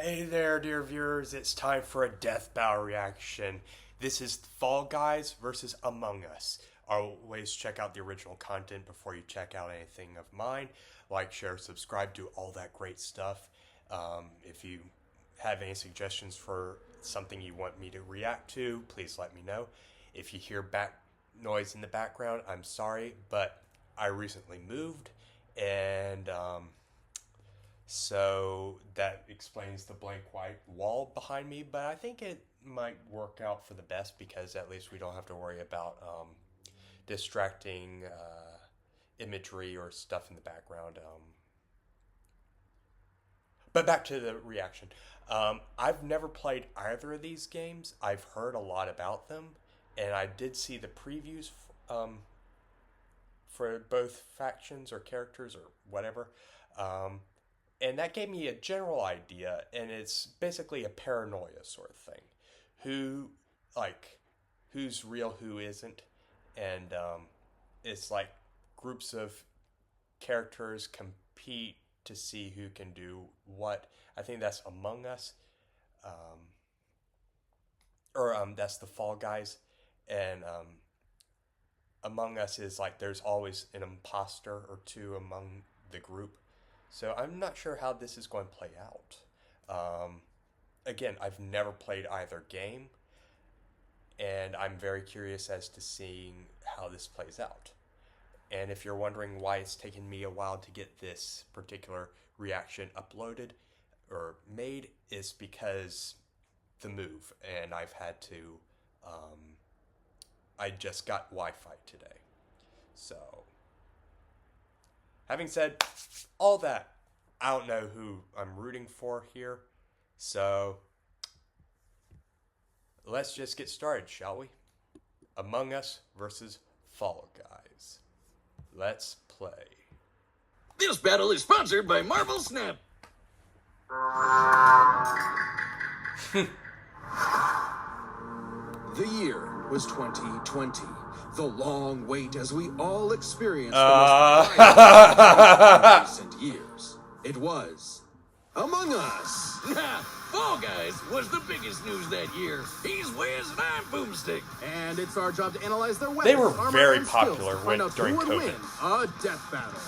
Hey there, dear viewers. It's time for a Death Battle reaction. This is Fall Guys versus Among Us. Always check out the original content before you check out anything of mine. Like, share, subscribe, do all that great stuff. If you have any suggestions for something you want me to react to, please let me know. If you hear back noise in the background, I'm sorry, but I recently moved and so that explains the blank white wall behind me, but I think it might work out for the best because at least we don't have to worry about distracting imagery or stuff in the background. But back to the reaction. I've never played either of these games. I've heard a lot about them, and I did see the previews for both factions or characters or whatever. And that gave me a general idea, and it's basically a paranoia sort of thing. Who's real, who isn't, and it's like groups of characters compete to see who can do what. I think that's Among Us, that's the Fall Guys, and Among Us is like there's always an imposter or two among the group. So I'm not sure how this is going to play out. Again, I've never played either game, and I'm very curious as to seeing how this plays out. And if you're wondering why it's taken me a while to get this particular reaction uploaded or made, is because the move, and I've had to, I just got Wi-Fi today. So, having said all that, I don't know who I'm rooting for here. So, let's just get started, shall we? Among Us versus Fall Guys. Let's play. This battle is sponsored by Marvel Snap. The year was 2020. The long wait as we all experienced the most recent years. It was Among Us. Fall Guys was the biggest news that year. He's Wiz and I'm Boomstick. And it's our job to analyze their weapons. They were armor, very and skills popular to find out during who would COVID. win a death battle.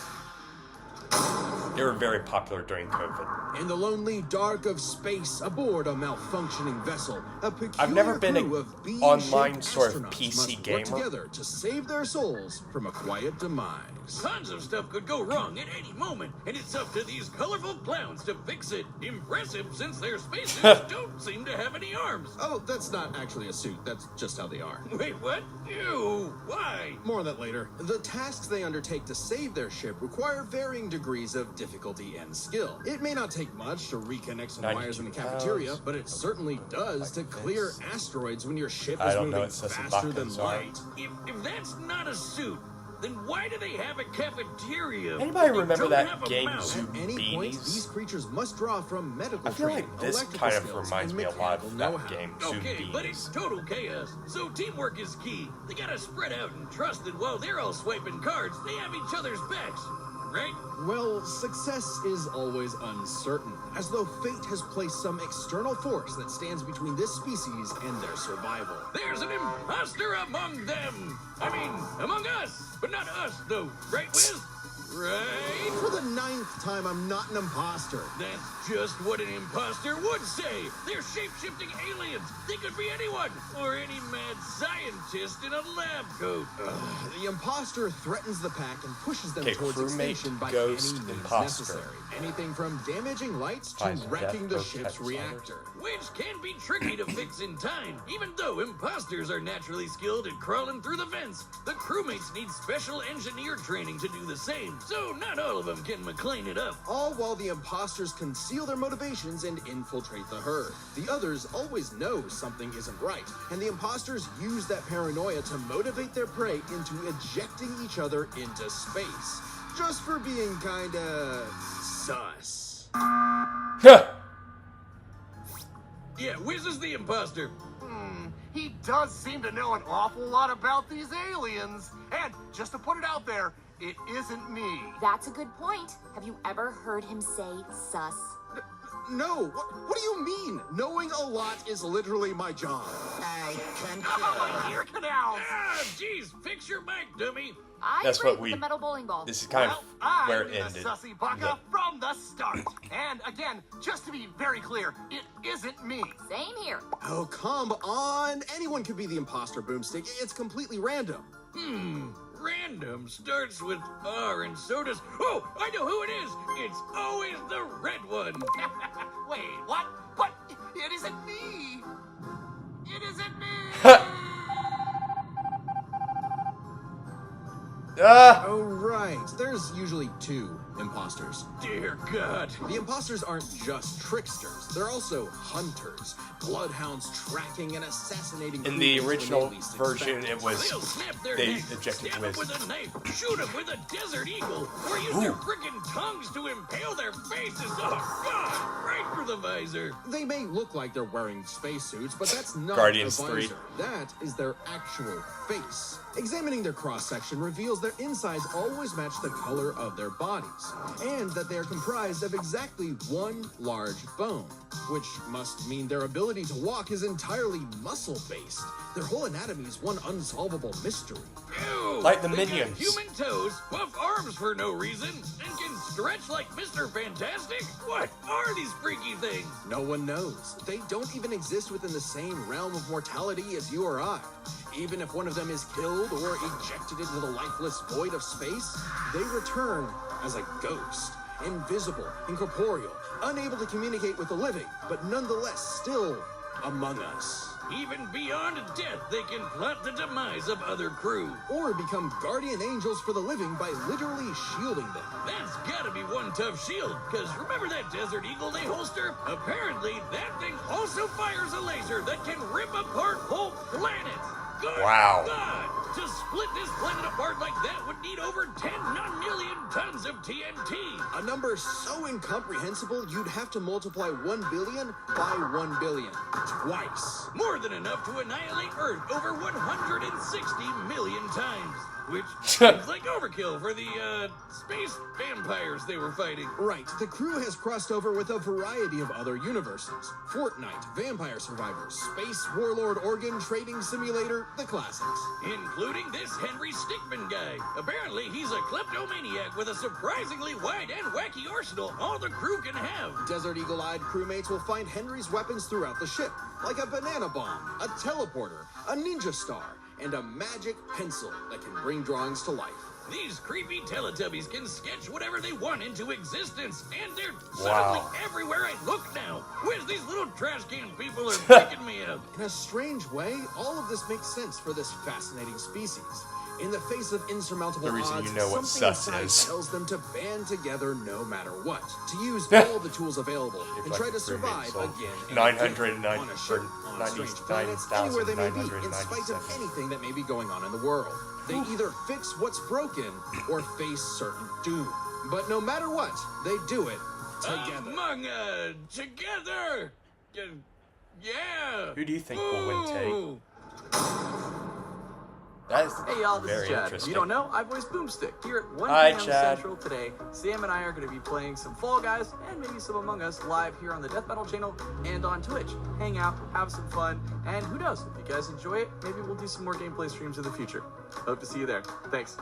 They were very popular during COVID. In the lonely dark of space, aboard a malfunctioning vessel, a peculiar I've never been an crew of bean-shaped online sort of astronauts PC must gamer. work together to save their souls from a quiet demise. Tons of stuff could go wrong at any moment, and it's up to these colorful clowns to fix it. Impressive, since their spacesuits don't seem to have any arms. Oh, that's not actually a suit. That's just how they are. Wait, what? Ew, why? More on that later. The tasks they undertake to save their ship require varying degrees of difficulty and skill. It may not take much to reconnect some wires in the cafeteria, but it certainly does to clear asteroids when your ship is moving faster than light. If that's not a suit, then why do they have a cafeteria? Anybody remember that game Zoo At any point, these Beanies? creatures must draw from medical I feel training, like this electrical kind of skills, reminds and me a lot of mechanical that know-how. game Zoo Okay, but it's Beanies. total chaos, so teamwork is key. They gotta spread out and trust that while they're all swiping cards, they have each other's backs, right? Well, success is always uncertain, as though fate has placed some external force that stands between this species and their survival. There's an imposter among them! I mean, among us, but not us, though, right, Wiz? Right? For the 9th time, I'm not an imposter. That's just what an imposter would say. They're shape-shifting aliens. They could be anyone, or any mad scientist in a lab coat. The imposter threatens the pack and pushes them Okay, towards crewmate, extinction by ghost, any means imposter. necessary. Anything from damaging lights to Ties of wrecking death, the ship's protects reactor. Which can be tricky to fix in time, even though imposters are naturally skilled at crawling through the vents. The crewmates need special engineer training to do the same, so not all of them can McLean it up. All while the imposters conceal their motivations and infiltrate the herd. The others always know something isn't right, and the imposters use that paranoia to motivate their prey into ejecting each other into space. Just for being kinda sus. Yeah, Wiz is the imposter. He does seem to know an awful lot about these aliens. And just to put it out there, it isn't me. That's a good point. Have you ever heard him say sus? No, what do you mean? Knowing a lot is literally my job. I can Come on, my ear canals! Ah, jeez, fix your mic, dummy. I That's agree what with the metal bowling ball. This is kind Well, of where I'm it the ended. sussy bucka from the start. And again, just to be very clear, it isn't me. Same here. Oh, come on. Anyone could be the imposter, Boomstick. It's completely random. Random starts with R and so does... Oh, I know who it is. It's always the red one. Wait, what? But it isn't me. It isn't me. Ah! Oh, right. There's usually two imposters. Dear God. The imposters aren't just tricksters. They're also hunters. Bloodhounds tracking and assassinating In the crewmates when original they least version, expect it was They'll snap their they necks, ejected stab 'em Wiz. with a knife, shoot 'em with a desert eagle, or use their frickin' tongues to impale their faces. Oh, God! Right through the visor. They may look like they're wearing spacesuits, but that's not Guardians the 3. visor. That is their actual face. Examining their cross-section reveals their insides always match the color of their bodies, and that they are comprised of exactly one large bone, which must mean their ability to walk is entirely muscle-based. Their whole anatomy is one unsolvable mystery. Ew! Like the They got Minions. human toes, buff arms for no reason, and can stretch like Mr. Fantastic? What are these freaky things? No one knows. They don't even exist within the same realm of mortality as you or I. Even if one of them is killed or ejected into the lifeless void of space, they return as a ghost, invisible, incorporeal, unable to communicate with the living, but nonetheless still among us. Even beyond death, they can plot the demise of other crew. Or become guardian angels for the living by literally shielding them. That's gotta be one tough shield, because remember that Desert Eagle they holster? Apparently, that thing also fires a laser that can rip apart whole planets. Good Wow. God! To split this planet apart like that would need over 10 non-million tons of TNT. A number so incomprehensible you'd have to multiply 1 billion by 1 billion. Twice. More than enough to annihilate Earth over 160 million times. Which seems like overkill for the, space vampires they were fighting. Right, the crew has crossed over with a variety of other universes. Fortnite, Vampire Survivors, Space Warlord Organ Trading Simulator, the classics. Including this Henry Stickmin guy. Apparently, he's a kleptomaniac with a surprisingly wide and wacky arsenal all the crew can have. Desert Eagle-eyed crewmates will find Henry's weapons throughout the ship, like a banana bomb, a teleporter, a ninja star, and a magic pencil that can bring drawings to life. These creepy Teletubbies can sketch whatever they want into existence, and they're Wow. suddenly everywhere I look now. Where's these little trash can people are picking me up? In a strange way, all of this makes sense for this fascinating species. In the face of insurmountable The reason odds, you know what something sus inside is. tells them to band together no matter what, to use all the tools available and Like try the to survive crewmates, so again and 909 again, on a ship, on strange planets, anywhere they may be, in spite of 99,997. anything that may be going on in the world. They either fix what's broken or face certain doom. But no matter what, they do it together. Together! Yeah! Who do you think will win, Tate? Ooh. That is Hey y'all, this very is Chad. If interesting. you don't know, I voice Boomstick. Here at 1 Hi, p.m. Chad. Central today, Sam and I are going to be playing some Fall Guys and maybe some Among Us live here on the Death Battle channel and on Twitch. Hang out, have some fun, and who knows, if you guys enjoy it, maybe we'll do some more gameplay streams in the future. Hope to see you there. Thanks.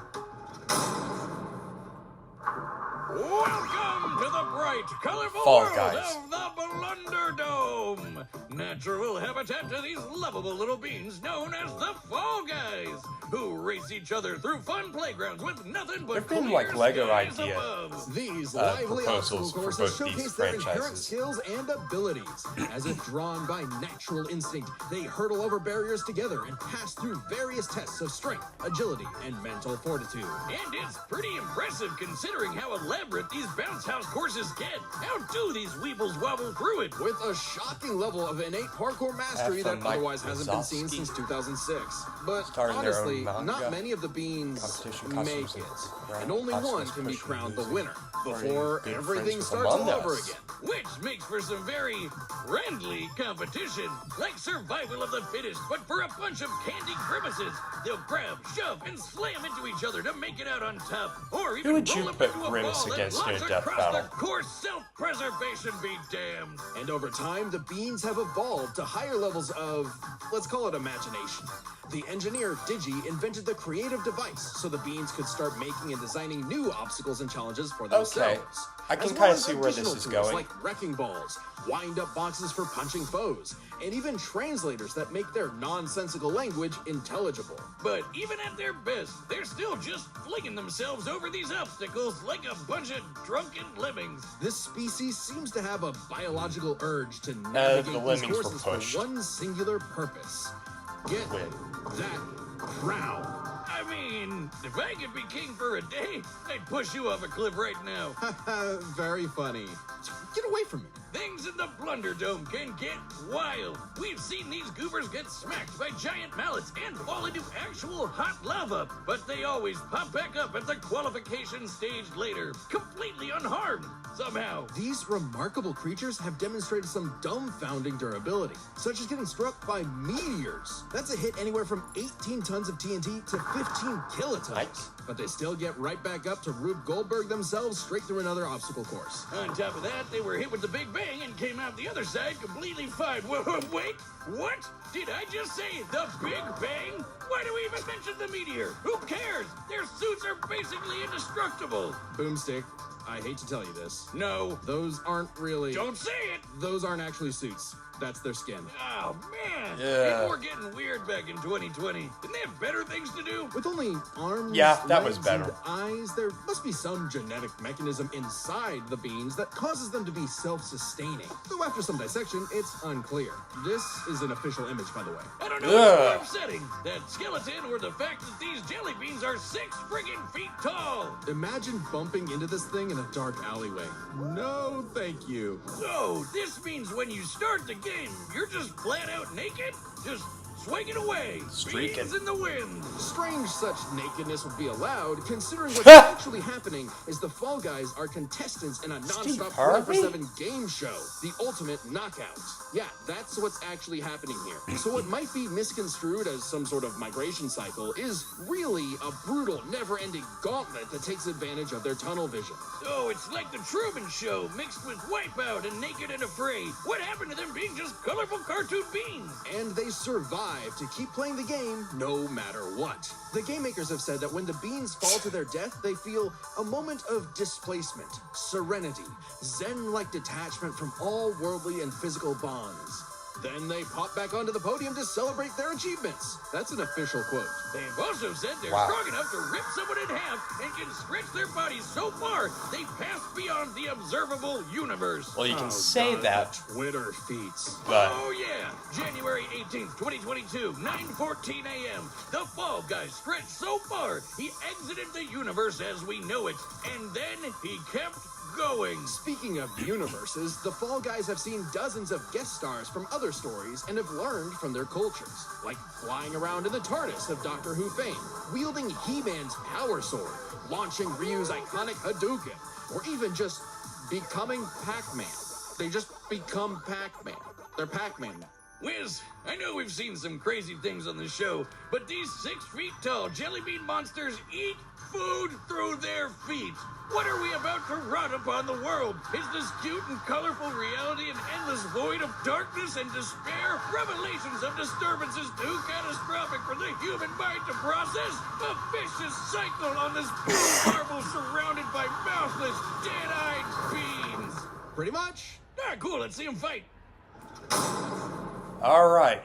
Welcome to the bright, colorful Fall world Guys. of the Blunder Dome. Natural habitat to these lovable little beings known as the Fall Guys, who race each other through fun playgrounds with nothing but There've been, clear like, Lego skies idea. above. These lively proposals obstacle for courses both these showcase their inherent franchises. skills and abilities. As if drawn by natural instinct, they hurdle over barriers together and pass through various tests of strength, agility, and mental fortitude. And it's pretty impressive considering how elaborate these bounce house courses get. How do these weebles wobble through it? With a shocking level of innate parkour mastery that from Mike otherwise hasn't been seen Wazowski. since 2006. But Starring their own honestly, manga. not many of the beans Competition make costumes it, and and only one costumes can be pushing crowned the music. winner Are before you good everything friends with starts all Among over Us? again. Which makes for some very friendly competition, like survival of the fittest, but for a bunch of candy grimaces. They'll grab, shove, and slam into each other to make it out on top, or even would you roll up put into a Grimace ball against and in a launch death across battle? their core. Self-preservation be damned. And over time, the beans have evolved to higher levels of, let's call it imagination. The engineer Digi invented the creative device so the beans could start making and designing new obstacles and challenges for themselves. I can as kinda well as see where this additional is tools going. like wrecking balls, wind-up boxes for punching foes, and even translators that make their nonsensical language intelligible. But even at their best, they're still just flinging themselves over these obstacles like a bunch of drunken lemmings. This species seems to have a biological urge to navigate the these lemmings were courses pushed. for one singular purpose. Get Win. that crown. I mean, if I could be king for a day, I'd push you off a cliff right now. Very funny. Get away from me. Things in the Blunder Dome can get wild. We've seen these goobers get smacked by giant mallets and fall into actual hot lava, but they always pop back up at the qualification stage later, completely unharmed, somehow. These remarkable creatures have demonstrated some dumbfounding durability, such as getting struck by meteors. That's a hit anywhere from 18 tons of TNT to 15 kilotons. Nice. But they still get right back up to Rube Goldberg themselves straight through another obstacle course. On top of that, they were hit with the Big Bang and came out the other side completely fine. Wait, what? Did I just say the Big Bang? Why do we even mention the meteor? Who cares? Their suits are basically indestructible. Boomstick, I hate to tell you this. No, Those aren't really... don't say it. Those aren't actually suits. That's their skin. Oh, man. Yeah. People were getting weird back in 2020. Didn't they have better things to do? With only arms, Yeah, that was legs, better. and eyes, there must be some genetic mechanism inside the beans that causes them to be self-sustaining. Though after some dissection, it's unclear. This is an official image, by the way. I don't know what's more Ugh. upsetting, that skeleton or the fact that these jelly beans are 6 friggin' feet tall. Imagine bumping into this thing in a dark alleyway. No, thank you. So, this means when you start the game, you're just flat out naked? Just swinging away. Streaking. Beans in the wind. Strange such nakedness would be allowed, considering what's actually happening is the Fall Guys are contestants in a Steve non-stop Harvey? 24/7 game show, the Ultimate Knockout. Yeah, that's what's actually happening here. So what might be misconstrued as some sort of migration cycle is really a brutal, never-ending gauntlet that takes advantage of their tunnel vision. Oh, it's like the Truman Show mixed with Wipeout and Naked and Afraid. What happened to them being just colorful cartoon beans? And they survive to keep playing the game no matter what. The game makers have said that when the beans fall to their death, they feel a moment of displacement, serenity, zen-like detachment from all worldly and physical bonds. Then they pop back onto the podium to celebrate their achievements. That's an official quote. They've also said they're Wow. strong enough to rip someone in half and can stretch their bodies so far they pass beyond the observable universe. Well, you can Oh, say God, that, the Twitter feeds. but Oh yeah! January 18th, 2022, 9:14 a.m. The Fall Guy stretched so far, he exited the universe as we know it, and then he kept going. Speaking of universes, the Fall Guys have seen dozens of guest stars from other stories and have learned from their cultures, like flying around in the TARDIS of Doctor Who fame, wielding He-Man's power sword, launching Ryu's iconic Hadouken, or even just becoming Pac-Man. They just become Pac-Man. They're Pac-Man now. Wiz, I know we've seen some crazy things on the show, but these 6 feet tall jelly bean monsters eat food through their feet. What are we about to run upon the world? Is this cute and colorful reality an endless void of darkness and despair? Revelations of disturbances too catastrophic for the human mind to process? A vicious cycle on this blue marble surrounded by mouthless, dead-eyed beans. Pretty much. Ah, cool, let's see them fight. all right.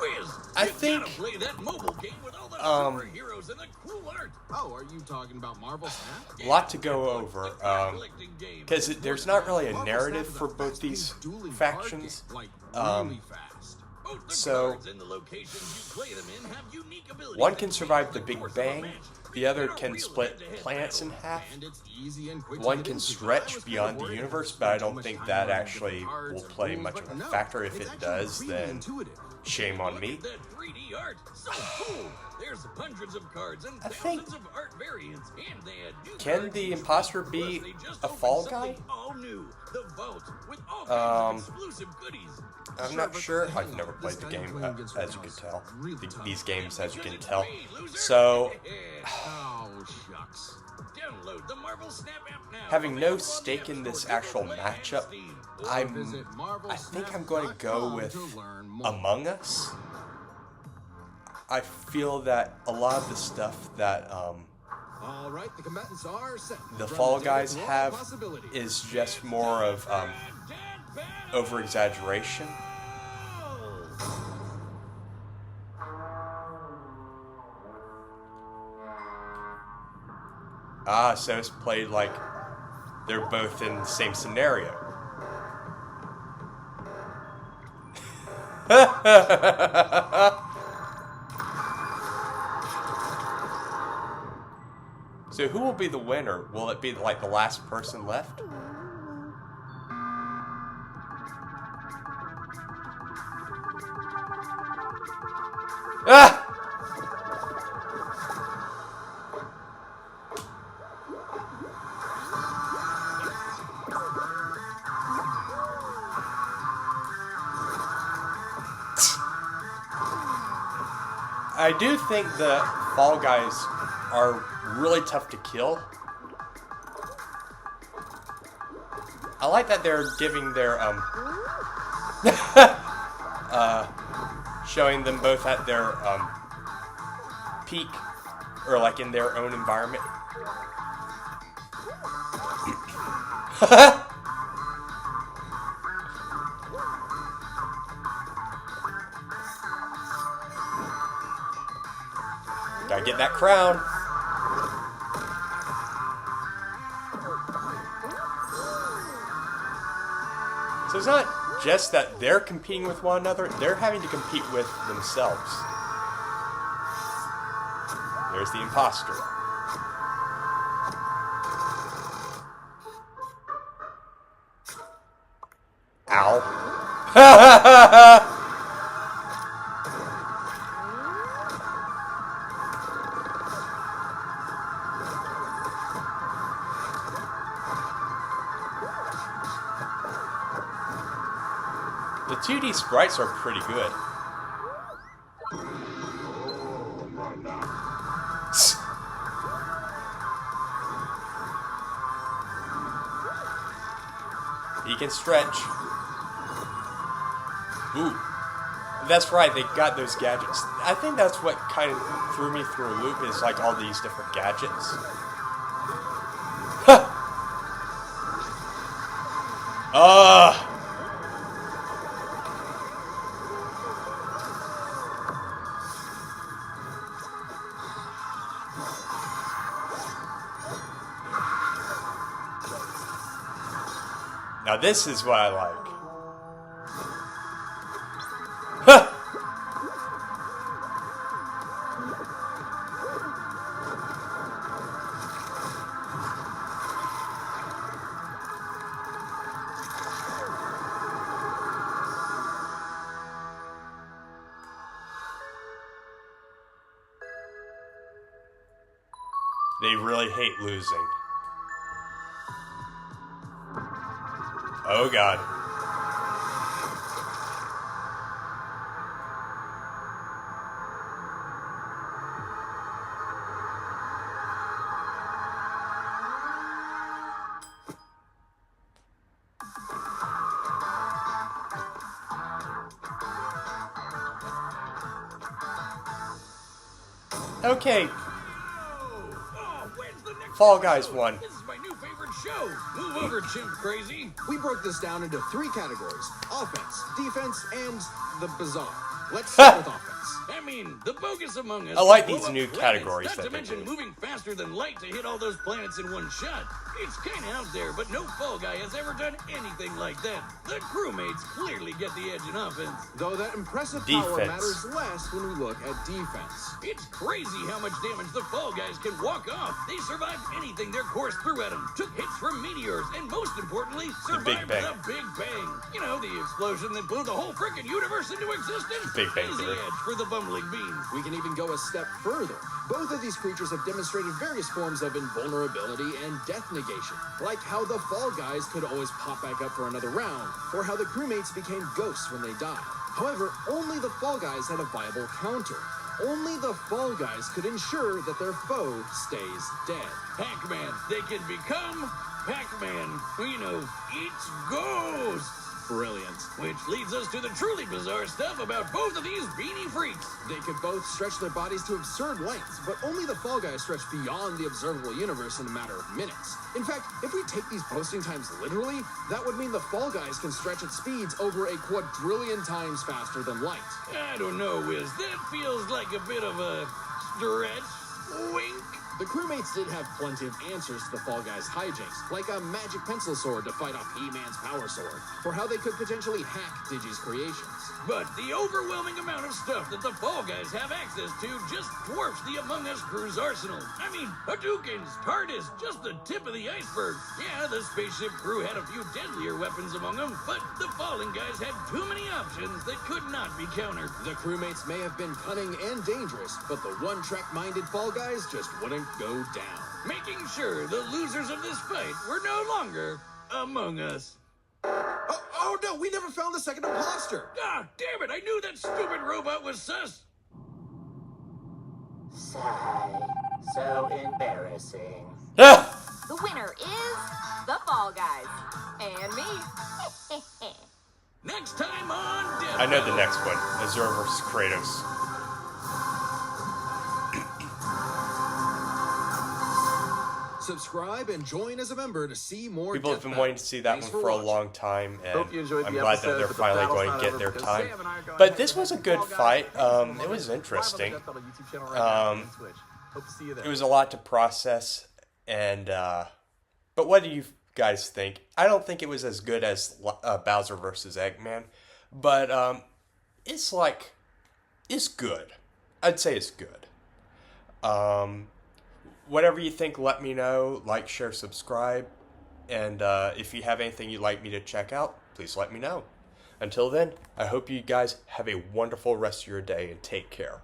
Wiz, I you think, gotta play that mobile game with all the superheroes and the cool art. Oh, are you talking about Marvel Snap? A lot to go over, Collecting game. because there's not really a Marvel narrative Snap is for a both these fast-paced dueling factions. card game, like Um, really fast. Both the so, cards and the locations you play them in have unique abilities one that can change survive the the Big course of a Bang, match. The other can split planets in half. And it's easy and quick to One get can into. I stretch was beyond the kinda universe, worried but I about don't much think time that involved actually with cards will and play rules, much but of a no, factor. If it's it actually does, really then intuitive. shame on me. Look at that 3D art. So cool. There's hundreds of cards and I think- thousands of art variants, and they add new Can cards the each imposter week. be Plus, they just a opened fall something guy? All new, the vault with all kinds of exclusive goodies. I'm not sure. I've never played the game, as you can tell. These games, as you can tell. So, Oh, shucks. Download the Marvel Snap app now. having no Available on the stake App in this Store, actual Google Play, and matchup, Steam. I think I'm going to go with Among Us. I feel that a lot of the stuff that All right, the combatants are set. the From Fall the Guys table to all have possibilities. is just more of over exaggeration. Ah, so it's played like they're both in the same scenario. So who will be the winner? Will it be like the last person left? Ah! I do think the Fall Guys are really tough to kill. I like that they're giving their showing them both at their peak, or like in their own environment. Gotta get that crown. So it's not just that they're competing with one another, they're having to compete with themselves. There's the imposter. Ow. The 2D sprites are pretty good. He can stretch. Ooh. That's right, they got those gadgets. I think that's what kind of threw me through a loop, is like all these different gadgets. Now this is what I like. They really hate losing. Oh God. Okay, Fall Guys won. This is my new favorite show. Move over, Chimp Crazy. We broke this down into 3 categories: offense, defense, and the bizarre. Let's start with offense. I mean, the bogus Among Us. I like can these blow new up planets, categories Not that to they mention do. moving faster than light to hit all those planets in one shot. It's kind of out there, but no Fall Guy has ever done anything like that. The crewmates clearly get the edge in offense. Though that impressive power Defense. matters less when we look at defense. It's crazy how much damage the Fall Guys can walk off. They survived anything their course threw at them, took hits from meteors, and most importantly, Big survived Bang. the Big Bang. You know, the explosion that blew the whole frickin' universe into existence. Big Bang Easy Theory. edge for the bumbling beans. We can even go a step further. Both of these creatures have demonstrated various forms of invulnerability and death negation, like how the Fall Guys could always pop back up for another round, or how the crewmates became ghosts when they died. However, only the Fall Guys had a viable counter. Only the Fall Guys could ensure that their foe stays dead. Pac-Man, they can become Pac-Man. You know, eats ghosts. Brilliant. Which leads us to the truly bizarre stuff about both of these beanie freaks. They could both stretch their bodies to absurd lengths, but only the Fall Guys stretch beyond the observable universe in a matter of minutes. In fact, if we take these posting times literally, that would mean the Fall Guys can stretch at speeds over a quadrillion times faster than light. I don't know, Wiz. That feels like a bit of a stretch. Wink. The crewmates did have plenty of answers to the Fall Guys' hijinks, like a magic pencil sword to fight off He-Man's power sword, or how they could potentially hack Digi's creations. But the overwhelming amount of stuff that the Fall Guys have access to just dwarfs the Among Us crew's arsenal. I mean, Hadoukens, TARDIS, just the tip of the iceberg. Yeah, the spaceship crew had a few deadlier weapons among them, but the Fallen Guys had too many options that could not be countered. The crewmates may have been cunning and dangerous, but the one-track-minded Fall Guys just wouldn't go down. Making sure the losers of this fight were no longer Among Us. Oh no, we never found the second imposter! Ah, damn it, I knew that stupid robot was sus. Sigh. So embarrassing. Ah! The winner is the Fall Guys. And me. Next time on Death I know the Battle. next one. Azure versus Kratos. Subscribe and join as a member to see more People have Death been waiting to Battles. see that Thanks one for a watching. long time, and Hope you enjoyed I'm the glad episode, that they're but the finally battle's going not to get over their because time. Sam and I are going But head this to was a head good with Fall fight. Guys and It Among was Us live on the interesting. Death Battle YouTube channel right now on Twitch. Hope to see you there. It was a lot to process, and but what do you guys think? I don't think it was as good as Bowser versus Eggman, but it's good. I'd say it's good. Whatever you think, let me know. Like, share, subscribe, and if you have anything you'd like me to check out, please let me know. Until then, I hope you guys have a wonderful rest of your day and take care.